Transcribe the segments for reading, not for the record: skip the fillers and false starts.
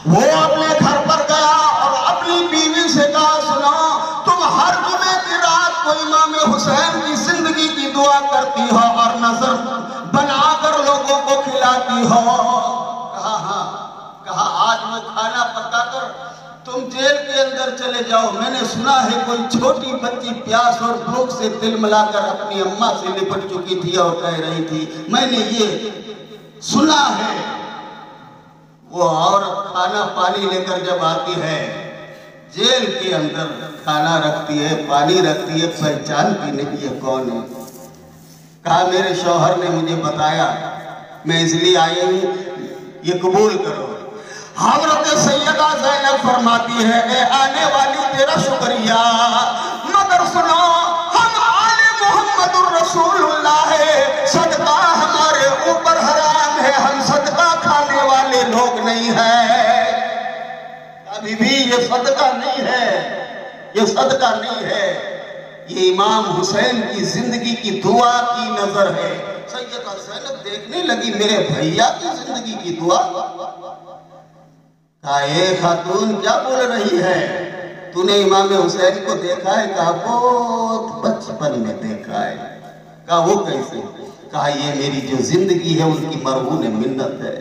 وہ اپنے گھر پر گیا اور اپنی بیوی سے کہا سنو، تم ہر جمعے کی رات کو امام حسین کی زندگی کی دعا کرتی ہو اور نظر بنا کر لوگوں کو کھلاتی ہو۔ کہا ہاں۔ کہا آج وہ کھانا پکا کر تم جیل کے اندر چلے جاؤ، میں نے سنا ہے کوئی چھوٹی بچی پیاس اور بھوک سے دل ملا کر اپنی اماں سے لپٹ چکی تھی اور کہہ رہی تھی میں نے یہ سنا ہے۔ وہ عورت کھانا پانی لے کر جب آتی ہے، جیل کے اندر کھانا رکھتی ہے، پانی رکھتی ہے، پہچانتی نہیں ہے کون ہے۔ کہا میرے شوہر نے مجھے بتایا، میں اس لیے آئی ہوں، یہ قبول کرو۔ حضرت سیدہ زینب فرماتی ہے اے آنے والی تیرا شکریہ، مگر سنو ہم آل محمد الرسول اللہ ہے، صدقہ ہمارے اوپر حرام ہے، ہم صدقہ کھانے والے لوگ نہیں ہیں۔ ابھی بھی یہ صدقہ نہیں ہے، یہ صدقہ نہیں ہے، یہ امام حسین کی زندگی کی دعا کی نظر ہے۔ سیدہ زینب دیکھنے لگی میرے بھیا کی زندگی کی دعا۔ کہا اے خاتون کیا بول رہی ہے، تو نے امام حسین کو دیکھا ہے؟ کہا بہت بچپن میں دیکھا ہے۔ کہا وہ کیسے؟ کہا یہ میری جو زندگی ہے ان کی مرہون منت ہے،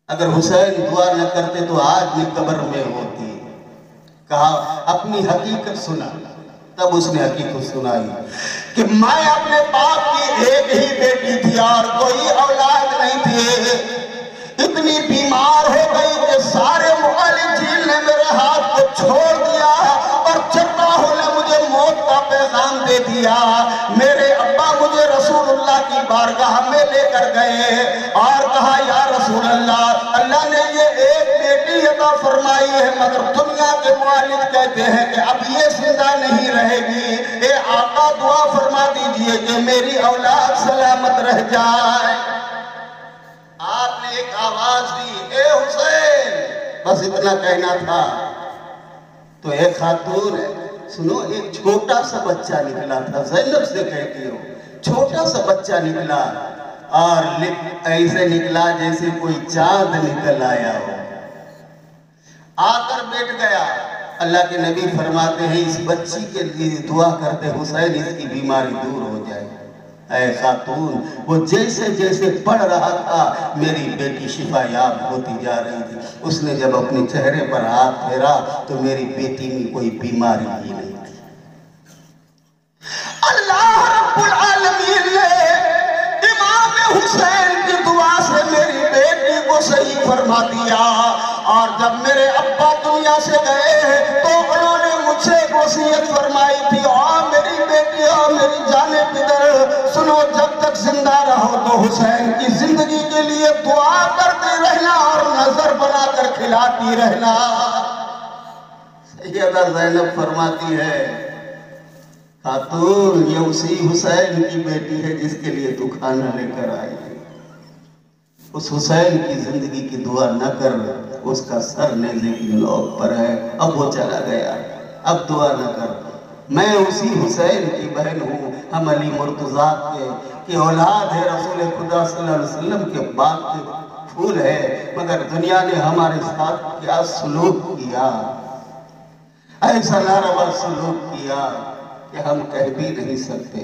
اگر حسین دعا نہ کرتے تو آج میں قبر میں ہوتی۔ کہا اپنی حقیقت سنا، تب اس نے حقیقت سنائی کہ میں اپنے باپ کی ایک ہی بیٹی تھی اور کوئی اولاد نہیں تھی، اتنی بیمار ہو گئی کہ سارے معالجین نے میرے ہاتھ کو چھوڑ دیا اور چٹاہوں نے مجھے موت کا پیغام دے دیا۔ میرے ابا مجھے رسول اللہ کی بارگاہ میں لے کر گئے اور کہا یا رسول اللہ، اللہ نے یہ ایک بیٹی عطا فرمائی ہے مگر دنیا کے معالج کہتے ہیں کہ اب یہ زندہ نہیں رہے گی، اے آقا دعا فرما دیجئے کہ میری اولاد سلامت رہ جائے۔ آپ نے ایک آواز دی اے حسین، بس اتنا کہنا تھا۔ تو ایک خاتون ہے، سنو ایک چھوٹا سا بچہ نکلا تھا، زینب سے کہتی ہو، چھوٹا سا بچہ نکلا اور ایسے نکلا جیسے کوئی چاند نکل آیا ہو، آ کر بیٹھ گیا۔ اللہ کے نبی فرماتے ہیں اس بچی کے لیے دعا کرتے حسین اس کی بیماری دور ہو جائے۔ اے خاتون، وہ جیسے جیسے پڑھ رہا تھا میری بیٹی شفا یاب ہوتی جا رہی تھی۔ اس نے جب اپنے چہرے پر ہاتھ پھیرا تو میری بیٹی میں کوئی بیماری ہی نہیں تھی۔ اللہ رب العالمین نے امام حسین کی دعا سے میری بیٹی کو صحیح فرما دیا، اور جب میرے ابا دنیا سے گئے تو انہوں نے مجھ سے ایک وصیت فرمائی تھی میری بیٹی میری جان پدر سنو، جب تک زندہ رہو تو حسین کی زندگی کے لیے دعا کرتے رہنا اور نظر بنا کر کھلاتی رہنا۔ سیدہ زینب فرماتی ہے خاتون یہ اسی حسین کی بیٹی ہے جس کے لیے تو کھانا لے کر آئی ہے، اس حسین کی زندگی کی دعا نہ کر، اس کا سر نیزے کی نوک پر ہے، اب وہ چلا گیا، اب دعا نہ کر۔ میں اسی حسین کی بہن ہوں، ہم علی مرتضیٰ کے اولاد ہے، رسول خدا صلی اللہ علیہ وسلم کے باغ کے پھول ہے، مگر دنیا نے ہمارے ساتھ کیا سلوک کیا، ایسا ناروا سلوک کیا کہ ہم کہہ بھی نہیں سکتے۔